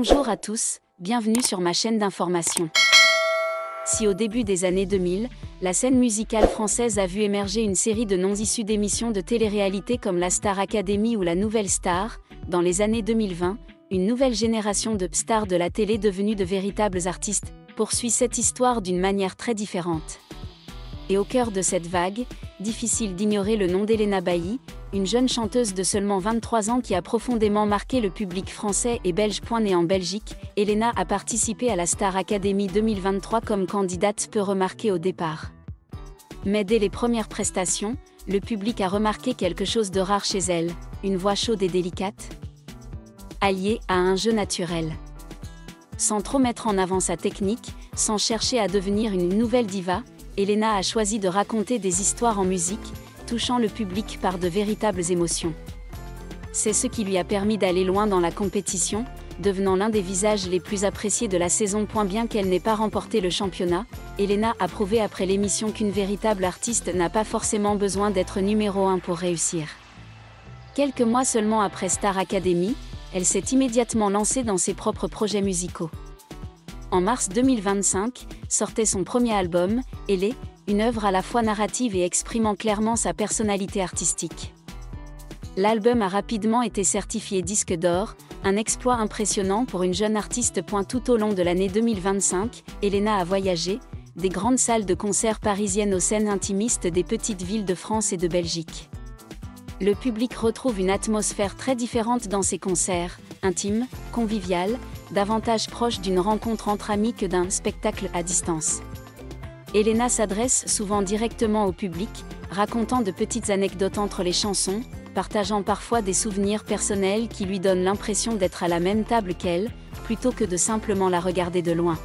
Bonjour à tous, bienvenue sur ma chaîne d'information. Si au début des années 2000, la scène musicale française a vu émerger une série de noms issus d'émissions de télé-réalité comme la Star Academy ou la Nouvelle Star, dans les années 2020, une nouvelle génération de stars de la télé devenus de véritables artistes poursuit cette histoire d'une manière très différente. Et au cœur de cette vague, difficile d'ignorer le nom d'Elena Bailly, une jeune chanteuse de seulement 23 ans qui a profondément marqué le public français et belge. Née en Belgique, Elena a participé à la Star Academy 2023 comme candidate peu remarquée au départ. Mais dès les premières prestations, le public a remarqué quelque chose de rare chez elle, une voix chaude et délicate, alliée à un jeu naturel. Sans trop mettre en avant sa technique, sans chercher à devenir une nouvelle diva, Elena a choisi de raconter des histoires en musique, touchant le public par de véritables émotions. C'est ce qui lui a permis d'aller loin dans la compétition, devenant l'un des visages les plus appréciés de la saison. Bien qu'elle n'ait pas remporté le championnat, Elena a prouvé après l'émission qu'une véritable artiste n'a pas forcément besoin d'être numéro 1 pour réussir. Quelques mois seulement après Star Academy, elle s'est immédiatement lancée dans ses propres projets musicaux. En mars 2025, sortait son premier album, Elle, une œuvre à la fois narrative et exprimant clairement sa personnalité artistique. L'album a rapidement été certifié disque d'or, un exploit impressionnant pour une jeune artiste. Tout au long de l'année 2025, Elena a voyagé, des grandes salles de concert parisiennes aux scènes intimistes des petites villes de France et de Belgique. Le public retrouve une atmosphère très différente dans ses concerts, intime, convivial, davantage proche d'une rencontre entre amis que d'un spectacle à distance. Elena s'adresse souvent directement au public, racontant de petites anecdotes entre les chansons, partageant parfois des souvenirs personnels qui lui donnent l'impression d'être à la même table qu'elle, plutôt que de simplement la regarder de loin.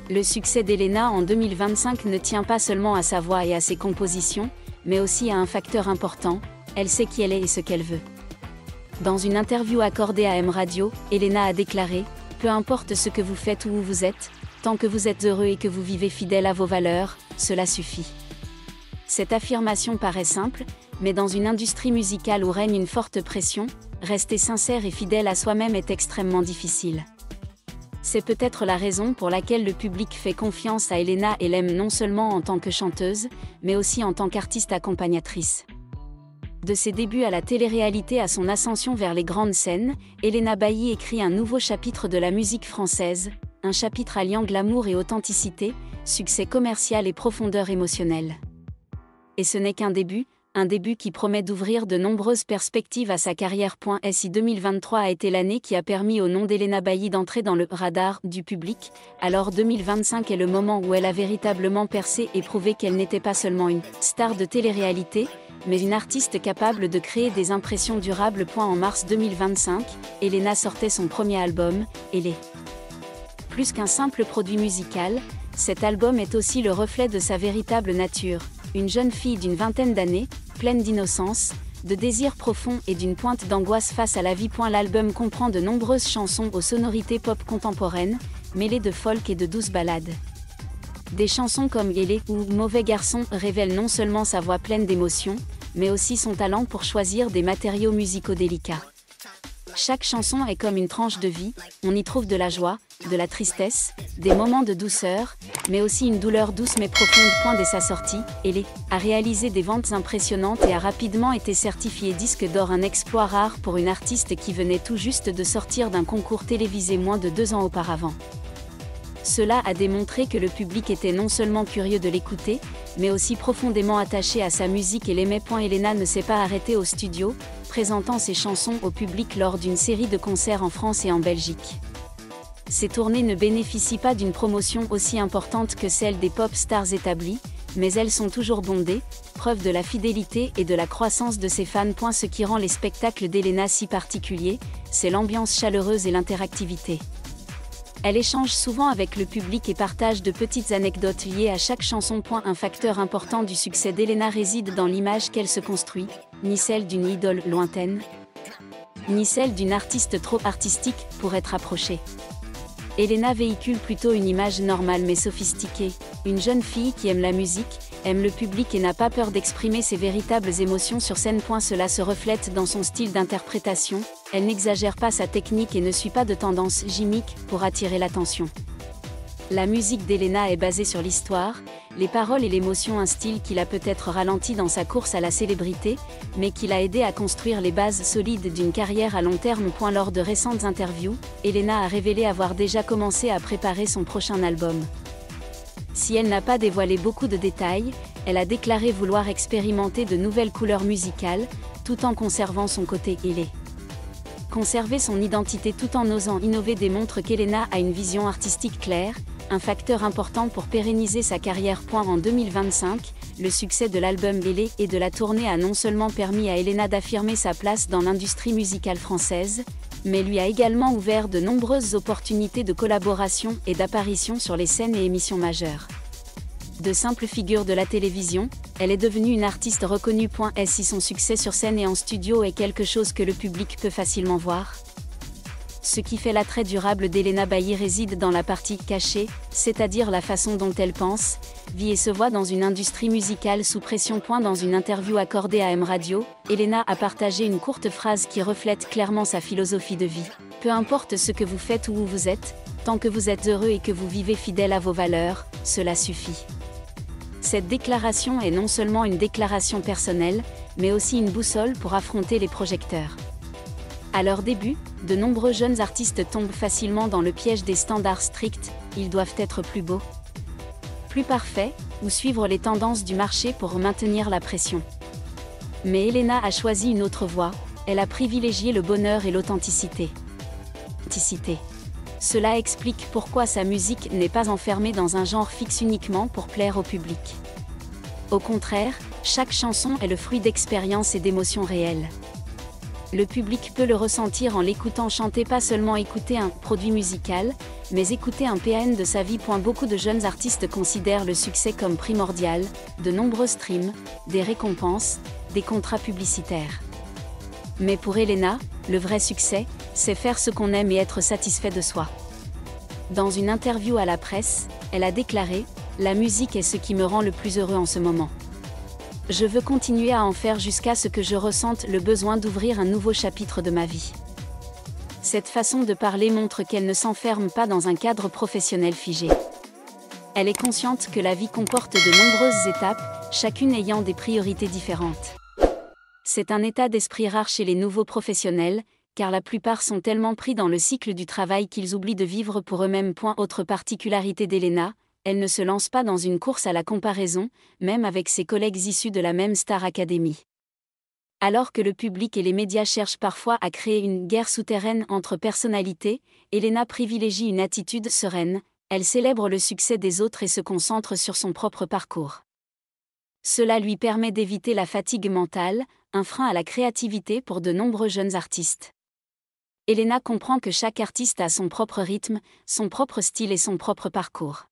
Le succès d'Elena en 2025 ne tient pas seulement à sa voix et à ses compositions, mais aussi à un facteur important, elle sait qui elle est et ce qu'elle veut. Dans une interview accordée à M Radio, Elena a déclaré « Peu importe ce que vous faites ou où vous êtes, tant que vous êtes heureux et que vous vivez fidèle à vos valeurs, cela suffit. » Cette affirmation paraît simple, mais dans une industrie musicale où règne une forte pression, rester sincère et fidèle à soi-même est extrêmement difficile. C'est peut-être la raison pour laquelle le public fait confiance à Elena et l'aime non seulement en tant que chanteuse, mais aussi en tant qu'artiste accompagnatrice. De ses débuts à la télé-réalité à son ascension vers les grandes scènes, Elena Bailly écrit un nouveau chapitre de la musique française, un chapitre alliant glamour et authenticité, succès commercial et profondeur émotionnelle. Et ce n'est qu'un début qui promet d'ouvrir de nombreuses perspectives à sa carrière. Si 2023 a été l'année qui a permis au nom d'Elena Bailly d'entrer dans le radar du public, alors 2025 est le moment où elle a véritablement percé et prouvé qu'elle n'était pas seulement une star de télé-réalité, mais une artiste capable de créer des impressions durables. En mars 2025, Elena sortait son premier album, Elle. Plus qu'un simple produit musical, cet album est aussi le reflet de sa véritable nature, une jeune fille d'une vingtaine d'années, pleine d'innocence, de désirs profonds et d'une pointe d'angoisse face à la vie. L'album comprend de nombreuses chansons aux sonorités pop contemporaines, mêlées de folk et de douces ballades. Des chansons comme Elle ou Mauvais garçon révèlent non seulement sa voix pleine d'émotions, mais aussi son talent pour choisir des matériaux musicaux délicats. Chaque chanson est comme une tranche de vie, on y trouve de la joie, de la tristesse, des moments de douceur, mais aussi une douleur douce mais profonde. Dès sa sortie, Elle a réalisé des ventes impressionnantes et a rapidement été certifiée disque d'or, un exploit rare pour une artiste qui venait tout juste de sortir d'un concours télévisé moins de 2 ans auparavant. Cela a démontré que le public était non seulement curieux de l'écouter, mais aussi profondément attaché à sa musique et l'aimait. Elena ne s'est pas arrêtée au studio, présentant ses chansons au public lors d'une série de concerts en France et en Belgique. Ces tournées ne bénéficient pas d'une promotion aussi importante que celle des pop stars établies, mais elles sont toujours bondées, preuve de la fidélité et de la croissance de ses fans. Ce qui rend les spectacles d'Elena si particuliers, c'est l'ambiance chaleureuse et l'interactivité. Elle échange souvent avec le public et partage de petites anecdotes liées à chaque chanson. Un facteur important du succès d'Elena réside dans l'image qu'elle se construit, ni celle d'une idole lointaine, ni celle d'une artiste trop artistique pour être approchée. Elena véhicule plutôt une image normale mais sophistiquée, une jeune fille qui aime la musique, aime le public et n'a pas peur d'exprimer ses véritables émotions sur scène. Cela se reflète dans son style d'interprétation, Elle n'exagère pas sa technique et ne suit pas de tendance gimmick pour attirer l'attention. La musique d'Elena est basée sur l'histoire, les paroles et l'émotion, un style qui l'a peut-être ralenti dans sa course à la célébrité, mais qui l'a aidé à construire les bases solides d'une carrière à long terme. Lors de récentes interviews, Elena a révélé avoir déjà commencé à préparer son prochain album. Si elle n'a pas dévoilé beaucoup de détails, elle a déclaré vouloir expérimenter de nouvelles couleurs musicales, tout en conservant son côté ailé. Conserver son identité tout en osant innover démontre qu'Elena a une vision artistique claire, un facteur important pour pérenniser sa carrière. En 2025, le succès de l'album Elé et de la tournée a non seulement permis à Elena d'affirmer sa place dans l'industrie musicale française, mais lui a également ouvert de nombreuses opportunités de collaboration et d'apparition sur les scènes et émissions majeures. De simple figure de la télévision, elle est devenue une artiste reconnue. Si son succès sur scène et en studio est quelque chose que le public peut facilement voir. Ce qui fait l'attrait durable d'Elena Bailly réside dans la partie cachée, c'est-à-dire la façon dont elle pense, vit et se voit dans une industrie musicale sous pression. Dans une interview accordée à M Radio, Elena a partagé une courte phrase qui reflète clairement sa philosophie de vie. Peu importe ce que vous faites ou où vous êtes, tant que vous êtes heureux et que vous vivez fidèle à vos valeurs, cela suffit. Cette déclaration est non seulement une déclaration personnelle, mais aussi une boussole pour affronter les projecteurs. À leur début, de nombreux jeunes artistes tombent facilement dans le piège des standards stricts, ils doivent être plus beaux, plus parfaits, ou suivre les tendances du marché pour maintenir la pression. Mais Elena a choisi une autre voie, elle a privilégié le bonheur et l'authenticité. Cela explique pourquoi sa musique n'est pas enfermée dans un genre fixe uniquement pour plaire au public. Au contraire, chaque chanson est le fruit d'expériences et d'émotions réelles. Le public peut le ressentir en l'écoutant chanter, pas seulement écouter un produit musical, mais écouter un PN de sa vie. Beaucoup de jeunes artistes considèrent le succès comme primordial, de nombreux streams, des récompenses, des contrats publicitaires. Mais pour Elena, le vrai succès, c'est faire ce qu'on aime et être satisfait de soi. Dans une interview à la presse, elle a déclaré « La musique est ce qui me rend le plus heureux en ce moment. Je veux continuer à en faire jusqu'à ce que je ressente le besoin d'ouvrir un nouveau chapitre de ma vie. » Cette façon de parler montre qu'elle ne s'enferme pas dans un cadre professionnel figé. Elle est consciente que la vie comporte de nombreuses étapes, chacune ayant des priorités différentes. C'est un état d'esprit rare chez les nouveaux professionnels, car la plupart sont tellement pris dans le cycle du travail qu'ils oublient de vivre pour eux-mêmes. Autre particularité d'Elena, elle ne se lance pas dans une course à la comparaison, même avec ses collègues issus de la même Star Academy. Alors que le public et les médias cherchent parfois à créer une guerre souterraine entre personnalités, Elena privilégie une attitude sereine, elle célèbre le succès des autres et se concentre sur son propre parcours. Cela lui permet d'éviter la fatigue mentale, un frein à la créativité pour de nombreux jeunes artistes. Elena comprend que chaque artiste a son propre rythme, son propre style et son propre parcours.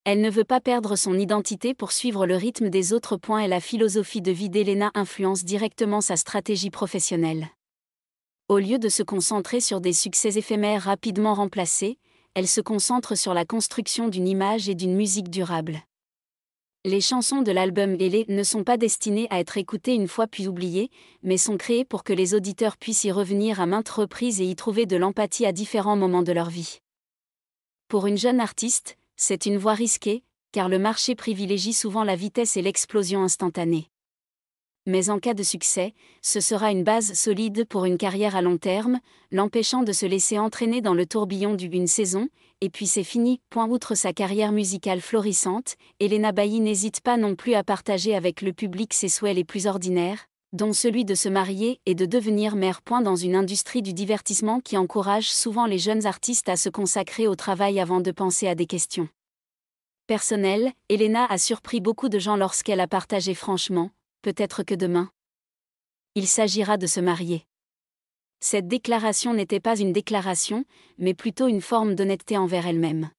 Elle ne veut pas perdre son identité pour suivre le rythme des autres. Et la philosophie de vie d'Elena influence directement sa stratégie professionnelle. Au lieu de se concentrer sur des succès éphémères rapidement remplacés, elle se concentre sur la construction d'une image et d'une musique durable. Les chansons de l'album Elé ne sont pas destinées à être écoutées une fois puis oubliées, mais sont créées pour que les auditeurs puissent y revenir à maintes reprises et y trouver de l'empathie à différents moments de leur vie. Pour une jeune artiste, c'est une voie risquée, car le marché privilégie souvent la vitesse et l'explosion instantanée. Mais en cas de succès, ce sera une base solide pour une carrière à long terme, l'empêchant de se laisser entraîner dans le tourbillon d'une saison, et puis c'est fini. Outre sa carrière musicale florissante, Elena Bailly n'hésite pas non plus à partager avec le public ses souhaits les plus ordinaires, dont celui de se marier et de devenir mère. Dans une industrie du divertissement qui encourage souvent les jeunes artistes à se consacrer au travail avant de penser à des questions personnelles, Elena a surpris beaucoup de gens lorsqu'elle a partagé franchement « Peut-être que demain, il s'agira de se marier ». Cette déclaration n'était pas une déclaration, mais plutôt une forme d'honnêteté envers elle-même.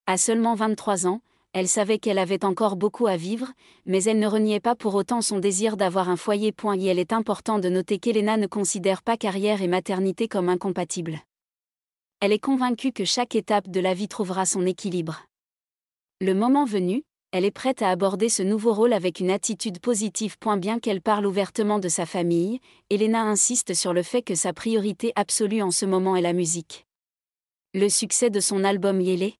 À seulement 23 ans, elle savait qu'elle avait encore beaucoup à vivre, mais elle ne reniait pas pour autant son désir d'avoir un foyer. Il est important de noter qu'Elena ne considère pas carrière et maternité comme incompatibles. Elle est convaincue que chaque étape de la vie trouvera son équilibre. Le moment venu, Elle est prête à aborder ce nouveau rôle avec une attitude positive. Bien qu'elle parle ouvertement de sa famille, Elena insiste sur le fait que sa priorité absolue en ce moment est la musique. Le succès de son album Yélé,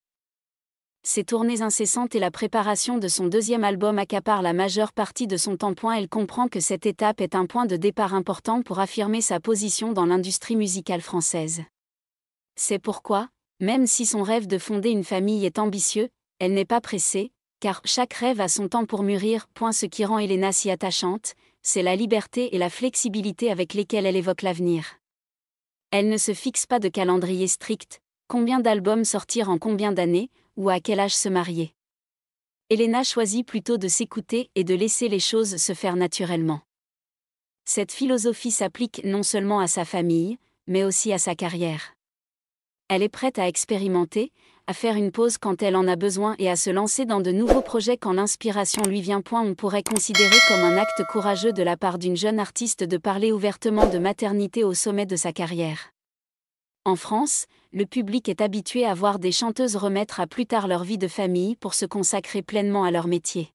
ses tournées incessantes et la préparation de son deuxième album accaparent la majeure partie de son temps. Elle comprend que cette étape est un point de départ important pour affirmer sa position dans l'industrie musicale française. C'est pourquoi, même si son rêve de fonder une famille est ambitieux, elle n'est pas pressée, car chaque rêve a son temps pour mûrir. Ce qui rend Elena si attachante, c'est la liberté et la flexibilité avec lesquelles elle évoque l'avenir. Elle ne se fixe pas de calendrier strict, combien d'albums sortir en combien d'années, ou à quel âge se marier. Elena choisit plutôt de s'écouter et de laisser les choses se faire naturellement. Cette philosophie s'applique non seulement à sa famille, mais aussi à sa carrière. Elle est prête à expérimenter, à faire une pause quand elle en a besoin et à se lancer dans de nouveaux projets quand l'inspiration lui vient. On pourrait considérer comme un acte courageux de la part d'une jeune artiste de parler ouvertement de maternité au sommet de sa carrière. En France, le public est habitué à voir des chanteuses remettre à plus tard leur vie de famille pour se consacrer pleinement à leur métier.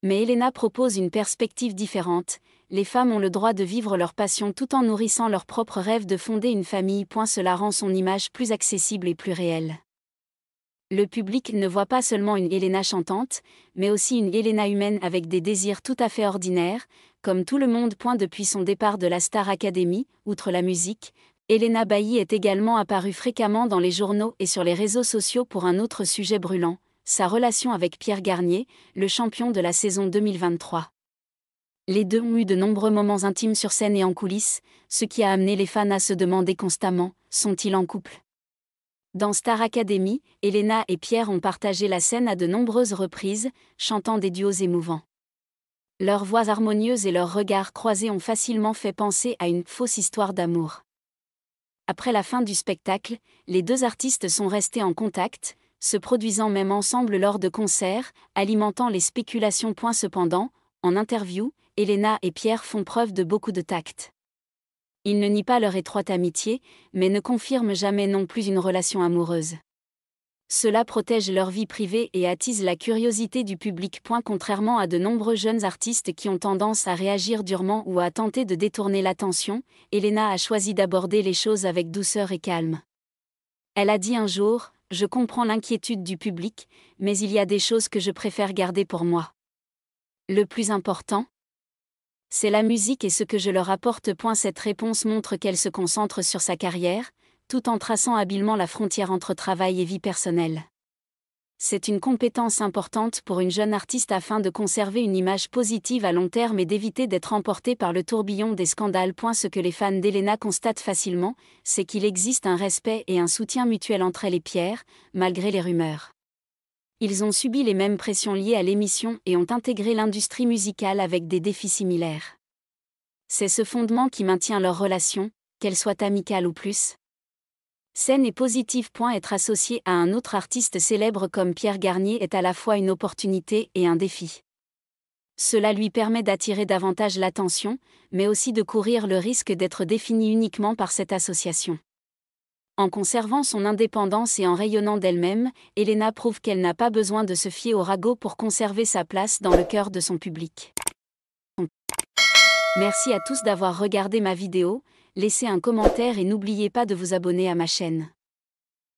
Mais Elena propose une perspective différente. Les femmes ont le droit de vivre leur passion tout en nourrissant leur propre rêve de fonder une famille. Cela rend son image plus accessible et plus réelle. Le public ne voit pas seulement une Elena chantante, mais aussi une Elena humaine avec des désirs tout à fait ordinaires, comme tout le monde. Depuis son départ de la Star Academy, outre la musique, Elena Bailly est également apparue fréquemment dans les journaux et sur les réseaux sociaux pour un autre sujet brûlant, sa relation avec Pierre Garnier, le champion de la saison 2023. Les deux ont eu de nombreux moments intimes sur scène et en coulisses, ce qui a amené les fans à se demander constamment, sont-ils en couple ? Dans Star Academy, Elena et Pierre ont partagé la scène à de nombreuses reprises, chantant des duos émouvants. Leurs voix harmonieuses et leurs regards croisés ont facilement fait penser à une fausse histoire d'amour. Après la fin du spectacle, les deux artistes sont restés en contact, se produisant même ensemble lors de concerts, alimentant les spéculations. Cependant, en interview, Elena et Pierre font preuve de beaucoup de tact. Ils ne nient pas leur étroite amitié, mais ne confirment jamais non plus une relation amoureuse. Cela protège leur vie privée et attise la curiosité du public. Contrairement à de nombreux jeunes artistes qui ont tendance à réagir durement ou à tenter de détourner l'attention, Elena a choisi d'aborder les choses avec douceur et calme. Elle a dit un jour : « Je comprends l'inquiétude du public, mais il y a des choses que je préfère garder pour moi. Le plus important, c'est la musique et ce que je leur apporte. » Cette réponse montre qu'elle se concentre sur sa carrière, tout en traçant habilement la frontière entre travail et vie personnelle. C'est une compétence importante pour une jeune artiste afin de conserver une image positive à long terme et d'éviter d'être emportée par le tourbillon des scandales. Ce que les fans d'Elena constatent facilement, c'est qu'il existe un respect et un soutien mutuel entre elle et Pierre, malgré les rumeurs. Ils ont subi les mêmes pressions liées à l'émission et ont intégré l'industrie musicale avec des défis similaires. C'est ce fondement qui maintient leur relation, qu'elle soit amicale ou plus saine et positive. Être associé à un autre artiste célèbre comme Pierre Garnier est à la fois une opportunité et un défi. Cela lui permet d'attirer davantage l'attention, mais aussi de courir le risque d'être défini uniquement par cette association. En conservant son indépendance et en rayonnant d'elle-même, Elena prouve qu'elle n'a pas besoin de se fier au ragot pour conserver sa place dans le cœur de son public. Merci à tous d'avoir regardé ma vidéo, laissez un commentaire et n'oubliez pas de vous abonner à ma chaîne.